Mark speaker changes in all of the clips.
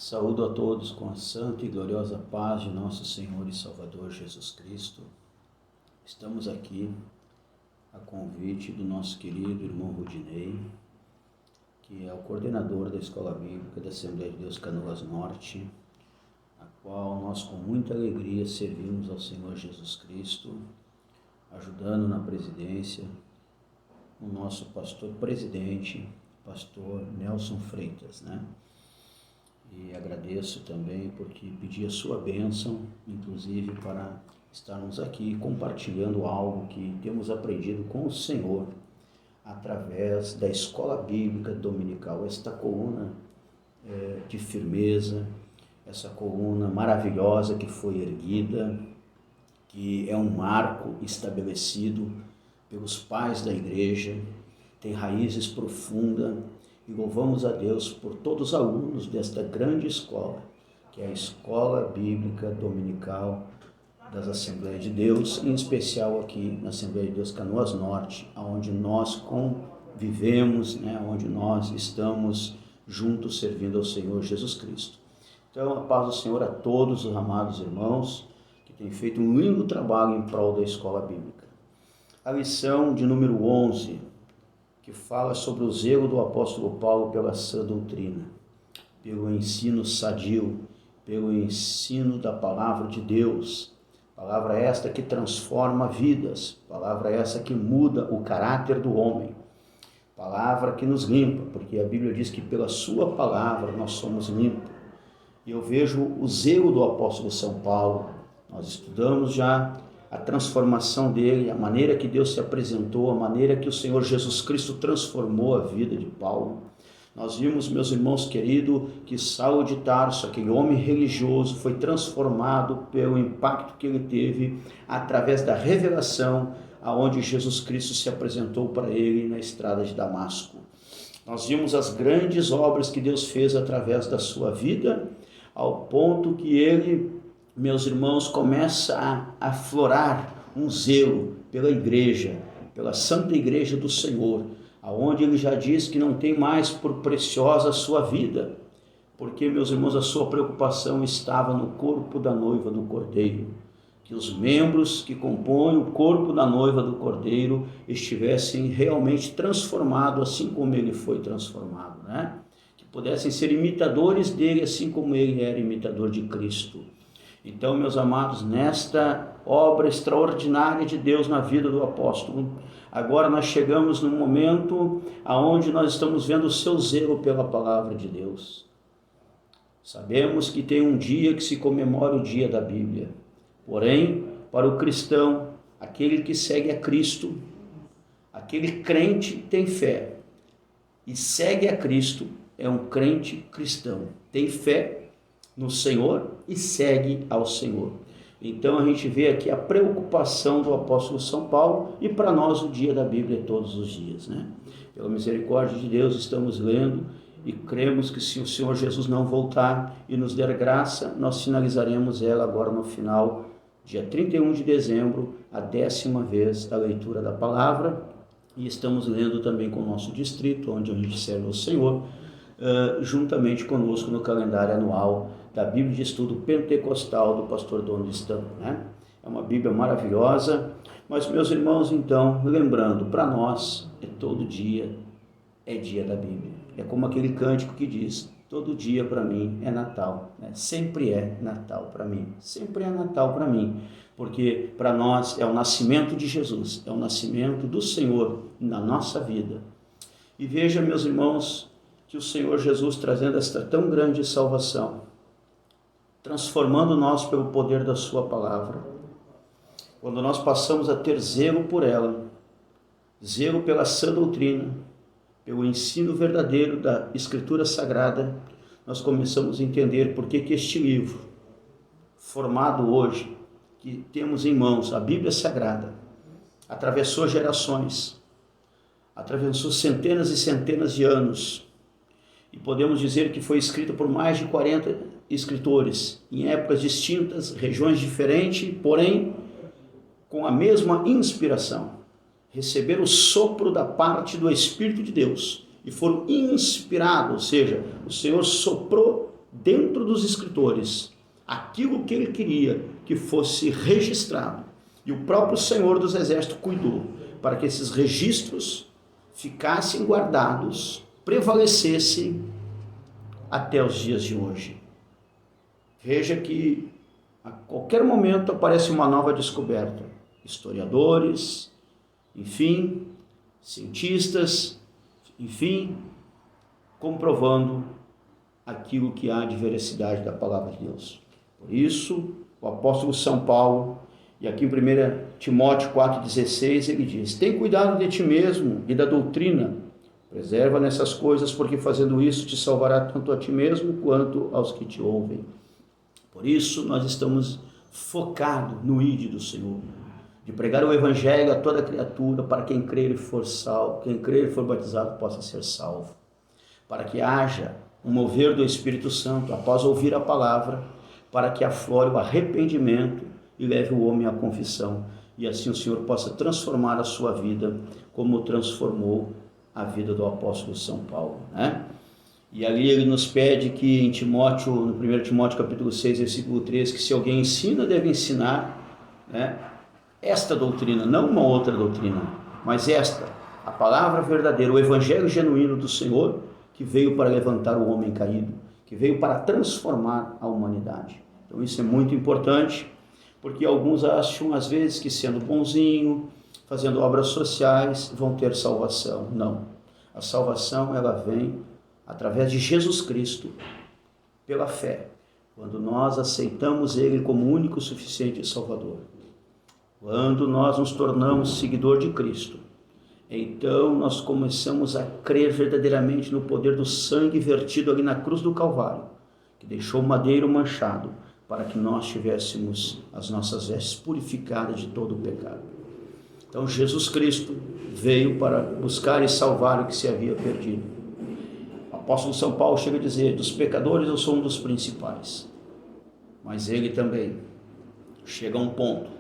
Speaker 1: Saúdo a todos com a santa e gloriosa paz de nosso Senhor e Salvador Jesus Cristo. Estamos aqui a convite do nosso querido irmão Rudinei, que é o coordenador da Escola Bíblica da Assembleia de Deus Canoas Norte, a qual nós com muita alegria servimos ao Senhor Jesus Cristo, ajudando na presidência o nosso pastor presidente, pastor Nelson Freitas, E agradeço também porque pedi a sua bênção, inclusive para estarmos aqui compartilhando algo que temos aprendido com o Senhor através da Escola Bíblica Dominical, esta coluna de firmeza, essa coluna maravilhosa que foi erguida, que é um marco estabelecido pelos pais da igreja, tem raízes profundas. E louvamos a Deus por todos os alunos desta grande escola, que é a Escola Bíblica Dominical das Assembleias de Deus, em especial aqui na Assembleia de Deus Canoas Norte, onde nós convivemos, onde nós estamos juntos servindo ao Senhor Jesus Cristo. Então, a paz do Senhor a todos os amados irmãos que têm feito um lindo trabalho em prol da Escola Bíblica. A lição de número 11, que fala sobre o zelo do apóstolo Paulo pela sã doutrina, pelo ensino sadio, pelo ensino da palavra de Deus, palavra esta que transforma vidas, palavra essa que muda o caráter do homem, palavra que nos limpa, porque a Bíblia diz que pela sua palavra nós somos limpos. E eu vejo o zelo do apóstolo São Paulo, nós estudamos já a transformação dele, a maneira que Deus se apresentou, a maneira que o Senhor Jesus Cristo transformou a vida de Paulo. Nós vimos, meus irmãos queridos, que Saulo de Tarso, aquele homem religioso, foi transformado pelo impacto que ele teve através da revelação aonde Jesus Cristo se apresentou para ele na estrada de Damasco. Nós vimos as grandes obras que Deus fez através da sua vida, ao ponto que ele, meus irmãos, começa a aflorar um zelo pela igreja, pela santa igreja do Senhor, aonde ele já diz que não tem mais por preciosa a sua vida, porque, meus irmãos, a sua preocupação estava no corpo da noiva do Cordeiro, que os membros que compõem o corpo da noiva do Cordeiro estivessem realmente transformados, assim como ele foi transformado, Que pudessem ser imitadores dele, assim como ele era imitador de Cristo. Então, meus amados, nesta obra extraordinária de Deus na vida do apóstolo, agora nós chegamos num momento onde nós estamos vendo o seu zelo pela palavra de Deus. Sabemos que tem um dia que se comemora o dia da Bíblia, porém, para o cristão, aquele que segue a Cristo, aquele crente tem fé e segue a Cristo, é um crente cristão, tem fé no Senhor e segue ao Senhor. Então a gente vê aqui a preocupação do apóstolo São Paulo, e para nós o dia da Bíblia é todos os dias, Pela misericórdia de Deus estamos lendo e cremos que se o Senhor Jesus não voltar e nos der graça, nós finalizaremos ela agora no final, dia 31 de dezembro, a 10ª vez a leitura da palavra, e estamos lendo também com o nosso distrito, onde a gente serve ao Senhor, juntamente conosco no calendário anual da Bíblia de Estudo Pentecostal do pastor Dom Listão, É uma Bíblia maravilhosa, mas, meus irmãos, então, lembrando, para nós, todo dia é dia da Bíblia. É como aquele cântico que diz, todo dia para mim é Natal, Sempre é Natal para mim, sempre é Natal para mim, porque para nós é o nascimento de Jesus, é o nascimento do Senhor na nossa vida. E veja, meus irmãos, que o Senhor Jesus, trazendo esta tão grande salvação, transformando nós pelo poder da sua palavra, quando nós passamos a ter zelo por ela, zelo pela sã doutrina, pelo ensino verdadeiro da Escritura Sagrada, nós começamos a entender por que este livro, formado hoje, que temos em mãos, a Bíblia Sagrada, atravessou gerações, atravessou centenas e centenas de anos, e podemos dizer que foi escrito por mais de 40 escritores, em épocas distintas, regiões diferentes, porém com a mesma inspiração. Receberam o sopro da parte do Espírito de Deus e foram inspirados, ou seja, o Senhor soprou dentro dos escritores aquilo que ele queria que fosse registrado. E o próprio Senhor dos Exércitos cuidou para que esses registros ficassem guardados, prevalecessem até os dias de hoje. Veja que a qualquer momento aparece uma nova descoberta. Historiadores, enfim, cientistas, enfim, comprovando aquilo que há de veracidade da palavra de Deus. Por isso, o apóstolo São Paulo, e aqui em 1 Timóteo 4,16, ele diz: tem cuidado de ti mesmo e da doutrina, preserva nessas coisas, porque fazendo isso te salvará tanto a ti mesmo quanto aos que te ouvem. Por isso, nós estamos focados no ID do Senhor, de pregar o evangelho a toda criatura, para quem crer e for salvo, quem crer e for batizado possa ser salvo, para que haja um mover do Espírito Santo após ouvir a palavra, para que aflore o arrependimento e leve o homem à confissão, e assim o Senhor possa transformar a sua vida como transformou a vida do apóstolo São Paulo, né? E ali ele nos pede que em Timóteo, no 1 Timóteo capítulo 6, versículo 3, que se alguém ensina, deve ensinar, né, esta doutrina, não uma outra doutrina, mas esta, a palavra verdadeira, o evangelho genuíno do Senhor, que veio para levantar o homem caído, que veio para transformar a humanidade. Então isso é muito importante, porque alguns acham às vezes que sendo bonzinho, fazendo obras sociais, vão ter salvação. Não, a salvação ela vem através de Jesus Cristo, pela fé, quando nós aceitamos Ele como único, suficiente Salvador. Quando nós nos tornamos seguidor de Cristo, então nós começamos a crer verdadeiramente no poder do sangue vertido ali na cruz do Calvário, que deixou o madeiro manchado, para que nós tivéssemos as nossas vestes purificadas de todo o pecado. Então Jesus Cristo veio para buscar e salvar o que se havia perdido. O apóstolo São Paulo chega a dizer: dos pecadores eu sou um dos principais. Mas ele também chega a um ponto,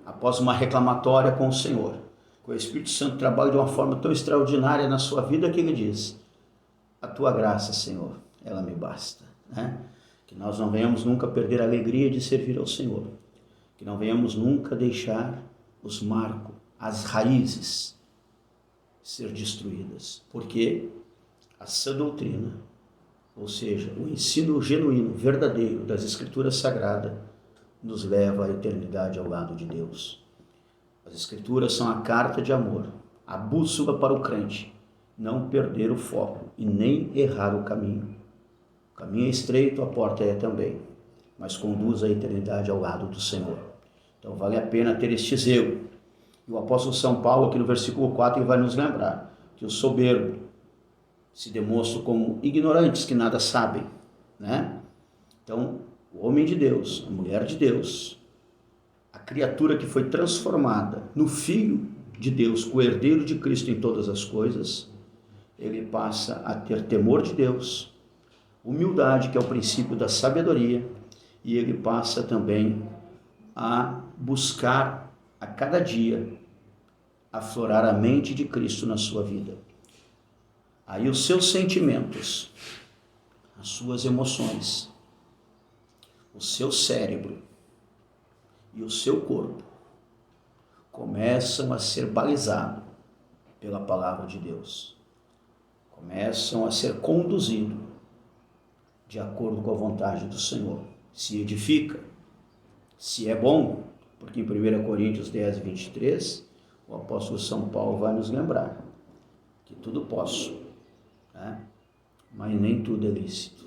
Speaker 1: após uma reclamatória com o Senhor, que o Espírito Santo trabalha de uma forma tão extraordinária na sua vida, que ele diz: a tua graça, Senhor, ela me basta, né? Que nós não venhamos nunca perder a alegria de servir ao Senhor, que não venhamos nunca deixar os marcos, as raízes ser destruídas, porque a sã doutrina, ou seja, o ensino genuíno, verdadeiro das Escrituras Sagradas, nos leva à eternidade ao lado de Deus. As Escrituras são a carta de amor, a bússola para o crente não perder o foco e nem errar o caminho. O caminho é estreito, a porta é também, mas conduz à eternidade ao lado do Senhor. Então vale a pena ter este zelo. E o apóstolo São Paulo, aqui no versículo 4, ele vai nos lembrar que o soberbo se demonstra como ignorantes que nada sabem, né? Então, o homem de Deus, a mulher de Deus, a criatura que foi transformada no Filho de Deus, o herdeiro de Cristo em todas as coisas, ele passa a ter temor de Deus, humildade, que é o princípio da sabedoria, e ele passa também a buscar a cada dia aflorar a mente de Cristo na sua vida. Aí os seus sentimentos, as suas emoções, o seu cérebro e o seu corpo começam a ser balizados pela palavra de Deus. Começam a ser conduzidos de acordo com a vontade do Senhor. Se edifica, se é bom, porque em 1 Coríntios 10, 23, o apóstolo São Paulo vai nos lembrar que tudo posso, né? Mas nem tudo é lícito.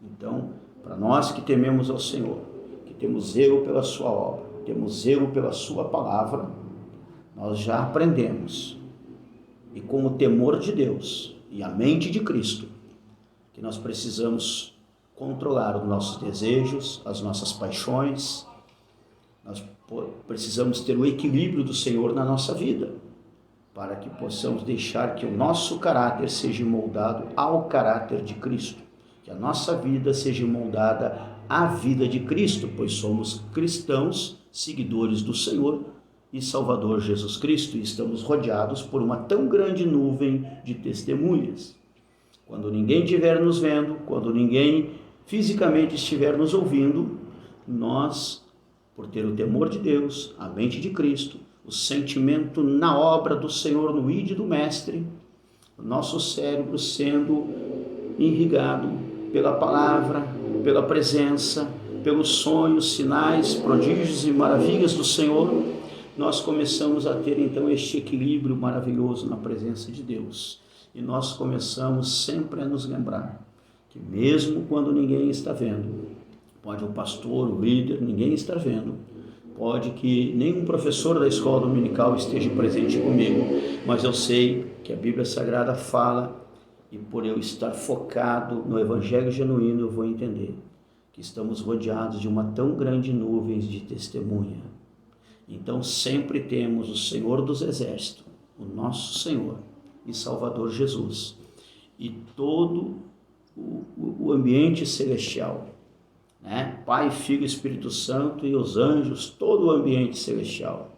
Speaker 1: Então, para nós que tememos ao Senhor, que temos zelo pela sua obra, temos zelo pela sua palavra, nós já aprendemos, e com o temor de Deus e a mente de Cristo, que nós precisamos controlar os nossos desejos, as nossas paixões. Nós precisamos ter o equilíbrio do Senhor na nossa vida, para que possamos deixar que o nosso caráter seja moldado ao caráter de Cristo, que a nossa vida seja moldada à vida de Cristo, pois somos cristãos, seguidores do Senhor e Salvador Jesus Cristo, e estamos rodeados por uma tão grande nuvem de testemunhas. Quando ninguém estiver nos vendo, quando ninguém fisicamente estiver nos ouvindo, nós, por ter o temor de Deus, a mente de Cristo, o sentimento na obra do Senhor, no ide do Mestre, o nosso cérebro sendo irrigado pela palavra, pela presença, pelos sonhos, sinais, prodígios e maravilhas do Senhor, nós começamos a ter então este equilíbrio maravilhoso na presença de Deus. E nós começamos sempre a nos lembrar que mesmo quando ninguém está vendo, pode o pastor, o líder, ninguém está vendo, pode que nenhum professor da escola dominical esteja presente comigo, mas eu sei que a Bíblia Sagrada fala, e por eu estar focado no Evangelho genuíno, eu vou entender que estamos rodeados de uma tão grande nuvem de testemunha. Então sempre temos o Senhor dos Exércitos, o nosso Senhor e Salvador Jesus, e todo o ambiente celestial, né? Pai, Filho e Espírito Santo e os anjos, todo o ambiente celestial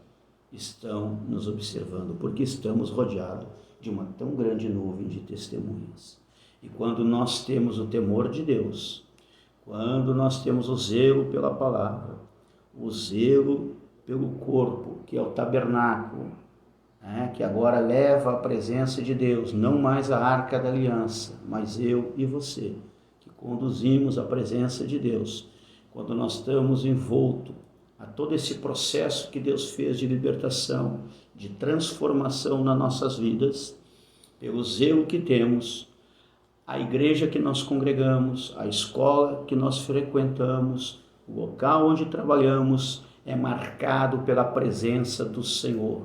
Speaker 1: estão nos observando, porque estamos rodeados de uma tão grande nuvem de testemunhas. E quando nós temos o temor de Deus, quando nós temos o zelo pela palavra, o zelo pelo corpo, que é o tabernáculo, né, que agora leva a presença de Deus, não mais a arca da aliança, mas eu e você, que conduzimos a presença de Deus, quando nós estamos envoltos a todo esse processo que Deus fez de libertação, de transformação nas nossas vidas, pelo zelo que temos, a igreja que nós congregamos, a escola que nós frequentamos, o local onde trabalhamos, é marcado pela presença do Senhor.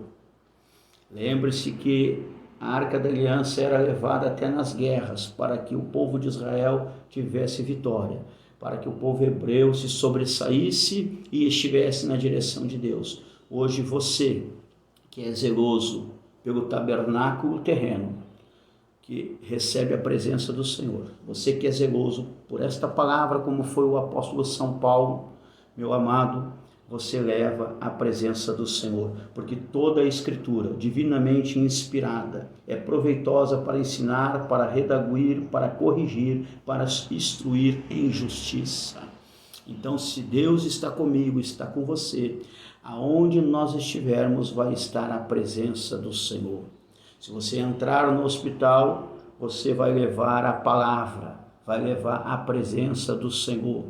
Speaker 1: Lembre-se que a Arca da Aliança era levada até nas guerras, para que o povo de Israel tivesse vitória, para que o povo hebreu se sobressaísse e estivesse na direção de Deus. Hoje você, que é zeloso pelo tabernáculo terreno, que recebe a presença do Senhor, você que é zeloso por esta palavra, como foi o apóstolo São Paulo, meu amado, você leva a presença do Senhor, porque toda a Escritura, divinamente inspirada, é proveitosa para ensinar, para redaguir, para corrigir, para instruir em justiça. Então, se Deus está comigo, está com você, aonde nós estivermos vai estar a presença do Senhor. Se você entrar no hospital, você vai levar a palavra, vai levar a presença do Senhor.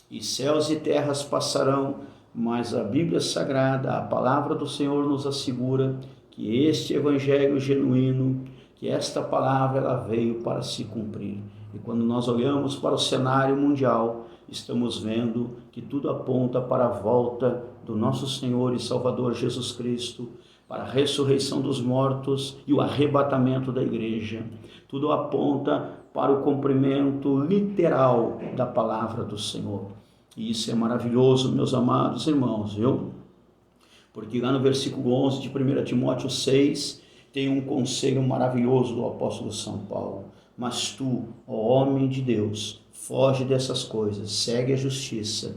Speaker 1: E céus e terras passarão, mas a Bíblia Sagrada, a palavra do Senhor nos assegura que este evangelho genuíno, que esta palavra ela veio para se cumprir. E quando nós olhamos para o cenário mundial, estamos vendo que tudo aponta para a volta do nosso Senhor e Salvador Jesus Cristo, para a ressurreição dos mortos e o arrebatamento da igreja. Tudo aponta para o cumprimento literal da palavra do Senhor. E isso é maravilhoso, meus amados irmãos, viu? Porque lá no versículo 11 de 1 Timóteo 6, tem um conselho maravilhoso do apóstolo São Paulo. Mas tu, ó homem de Deus, foge dessas coisas, segue a justiça,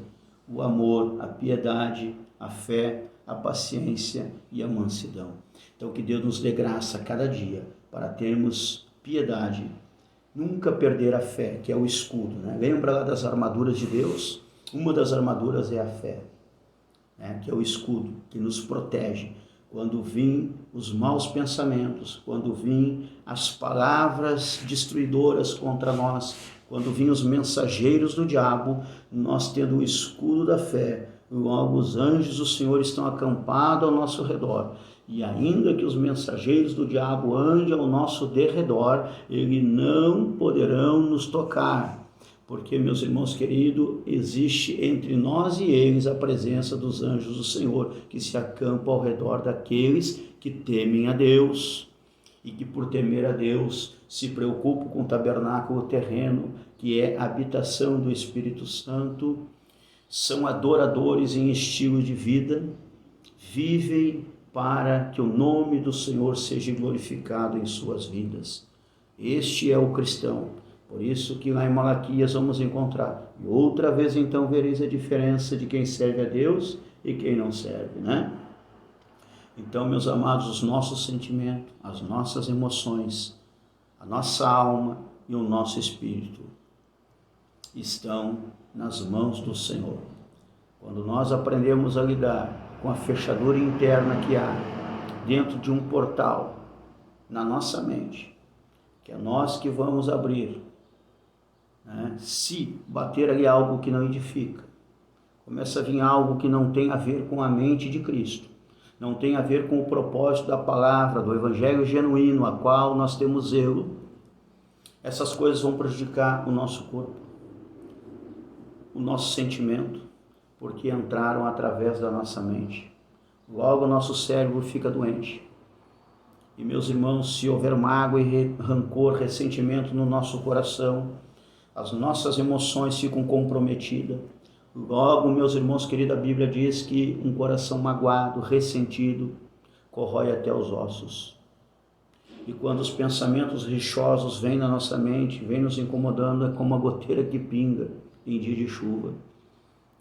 Speaker 1: o amor, a piedade, a fé, a paciência e a mansidão. Então que Deus nos dê graça a cada dia para termos piedade, nunca perder a fé, que é o escudo, né? Lembra lá das armaduras de Deus? Uma das armaduras é a fé, né? Que é o escudo que nos protege quando vêm os maus pensamentos, quando vêm as palavras destruidoras contra nós, quando vêm os mensageiros do diabo, nós tendo o escudo da fé, logo os anjos do Senhor estão acampados ao nosso redor. E ainda que os mensageiros do diabo andem ao nosso derredor, eles não poderão nos tocar. Porque, meus irmãos queridos, existe entre nós e eles a presença dos anjos do Senhor, que se acampam ao redor daqueles que temem a Deus, e que por temer a Deus se preocupam com o tabernáculo terreno, que é a habitação do Espírito Santo, são adoradores em estilo de vida, vivem para que o nome do Senhor seja glorificado em suas vidas. Este é o cristão. Por isso que lá em Malaquias vamos encontrar. E outra vez então vereis a diferença de quem serve a Deus e quem não serve, né? Então, meus amados, os nossos sentimentos, as nossas emoções, a nossa alma e o nosso espírito estão nas mãos do Senhor. Quando nós aprendemos a lidar com a fechadura interna que há dentro de um portal na nossa mente, que é nós que vamos abrir, né? Se bater ali algo que não edifica, começa a vir algo que não tem a ver com a mente de Cristo, não tem a ver com o propósito da palavra, do evangelho genuíno, a qual nós temos zelo. Essas coisas vão prejudicar o nosso corpo, o nosso sentimento, porque entraram através da nossa mente. Logo o nosso cérebro fica doente. E meus irmãos, se houver mágoa e rancor, ressentimento no nosso coração, as nossas emoções ficam comprometidas. Logo, meus irmãos queridos, a Bíblia diz que um coração magoado, ressentido, corrói até os ossos. E quando os pensamentos rixosos vêm na nossa mente, vêm nos incomodando, é como uma goteira que pinga em dia de chuva,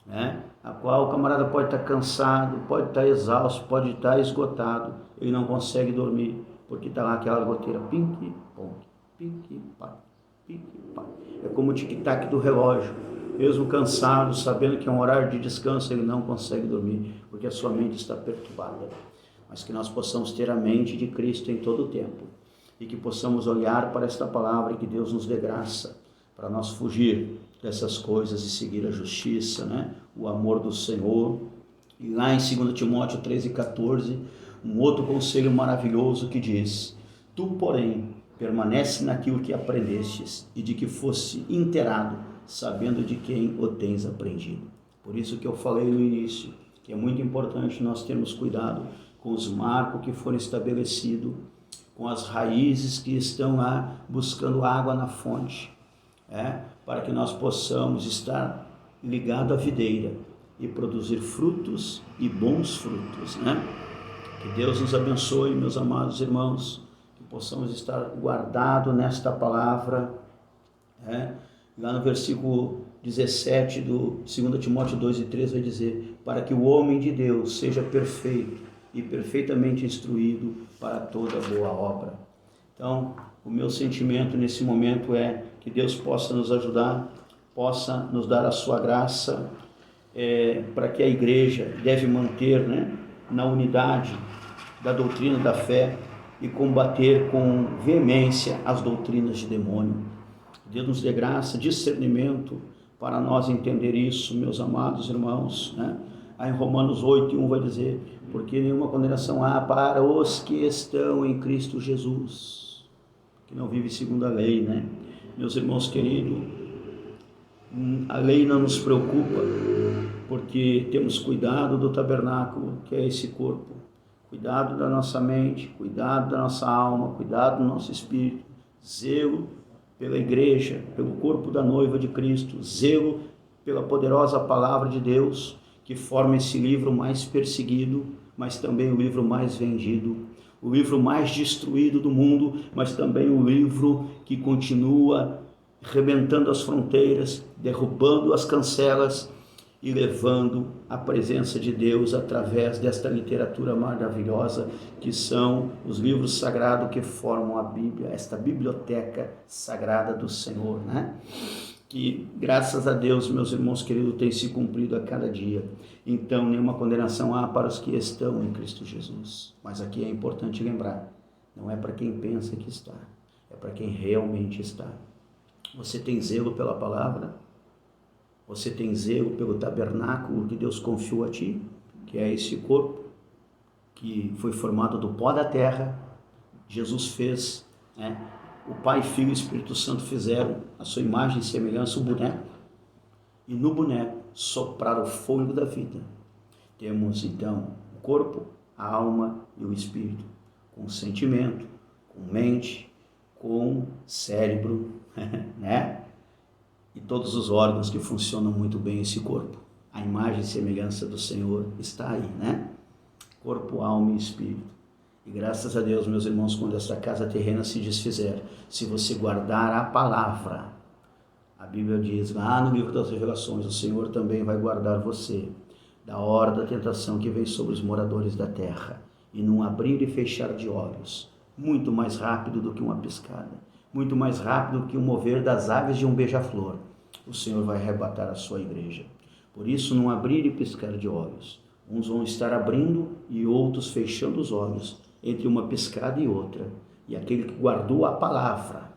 Speaker 1: né? A qual o camarada pode estar cansado, pode estar exausto, pode estar esgotado, ele não consegue dormir, porque está lá aquela goteira, pique, ponque, pique, pai, pique, pai. É como o tic-tac do relógio. Mesmo cansado, sabendo que é um horário de descanso, ele não consegue dormir, porque a sua mente está perturbada. Mas que nós possamos ter a mente de Cristo em todo o tempo, e que possamos olhar para esta palavra e que Deus nos dê graça, para nós fugir dessas coisas e seguir a justiça, né? O amor do Senhor. E lá em 2 Timóteo 13,14, um outro conselho maravilhoso que diz: tu, porém, permanece naquilo que aprendestes e de que fosse inteirado, sabendo de quem o tens aprendido. Por isso que eu falei no início, que é muito importante nós termos cuidado com os marcos que foram estabelecidos, com as raízes que estão lá buscando água na fonte, para que nós possamos estar ligados à videira e produzir frutos e bons frutos, né? Que Deus nos abençoe, meus amados irmãos, que possamos estar guardados nesta palavra, Lá no versículo 17 do 2 Timóteo 2:3 vai dizer: para que o homem de Deus seja perfeito e perfeitamente instruído para toda boa obra. Então, o meu sentimento nesse momento é que Deus possa nos ajudar, possa nos dar a sua graça, para que a igreja deve manter, né, na unidade da doutrina da fé e combater com veemência as doutrinas de demônio. Deus nos dê graça, discernimento para nós entender isso, meus amados irmãos, né? Aí em Romanos 8:1 vai dizer: porque nenhuma condenação há para os que estão em Cristo Jesus, que não vive segundo a lei, né? Meus irmãos queridos, a lei não nos preocupa, porque temos cuidado do tabernáculo, que é esse corpo, cuidado da nossa mente, cuidado da nossa alma, cuidado do nosso espírito, zelo pela igreja, pelo corpo da noiva de Cristo, zelo pela poderosa palavra de Deus, que forma esse livro mais perseguido, mas também o livro mais vendido, o livro mais destruído do mundo, mas também o livro que continua rebentando as fronteiras, derrubando as cancelas e levando a presença de Deus através desta literatura maravilhosa que são os livros sagrados que formam a Bíblia, esta biblioteca sagrada do Senhor, né? Que graças a Deus, meus irmãos queridos, tem se cumprido a cada dia. Então, nenhuma condenação há para os que estão em Cristo Jesus. Mas aqui é importante lembrar, não é para quem pensa que está, é para quem realmente está. Você tem zelo pela palavra? Você tem zelo pelo tabernáculo que Deus confiou a ti, que é esse corpo que foi formado do pó da terra? Jesus fez, né? O Pai, Filho e Espírito Santo fizeram a sua imagem e semelhança o boneco, e no boneco sopraram o fôlego da vida. Temos então o corpo, a alma e o espírito, com sentimento, com mente, com cérebro, né? E todos os órgãos que funcionam muito bem esse corpo. A imagem e semelhança do Senhor está aí, né? Corpo, alma e espírito. E graças a Deus, meus irmãos, quando esta casa terrena se desfizer, se você guardar a palavra, a Bíblia diz lá no livro das Revelações, o Senhor também vai guardar você da hora da tentação que vem sobre os moradores da terra, e num abrir e fechar de olhos, muito mais rápido do que uma piscada, muito mais rápido que o mover das aves de um beija-flor. o Senhor vai arrebatar a sua igreja. Por isso, não abrir e piscar de olhos. Uns vão estar abrindo e outros fechando os olhos entre uma piscada e outra. E aquele que guardou a palavra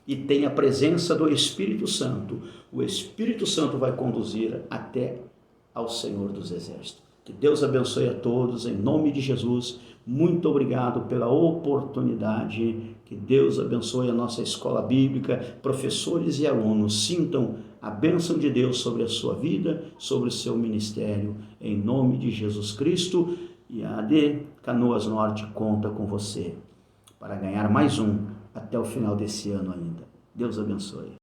Speaker 1: e tem a presença do Espírito Santo, o Espírito Santo vai conduzir até ao Senhor dos Exércitos. Que Deus abençoe a todos, em nome de Jesus. Muito obrigado pela oportunidade. Que Deus abençoe a nossa escola bíblica, professores e alunos. Sintam a bênção de Deus sobre a sua vida, sobre o seu ministério, em nome de Jesus Cristo. E a AD Canoas Norte conta com você para ganhar mais um até o final desse ano ainda. Deus abençoe.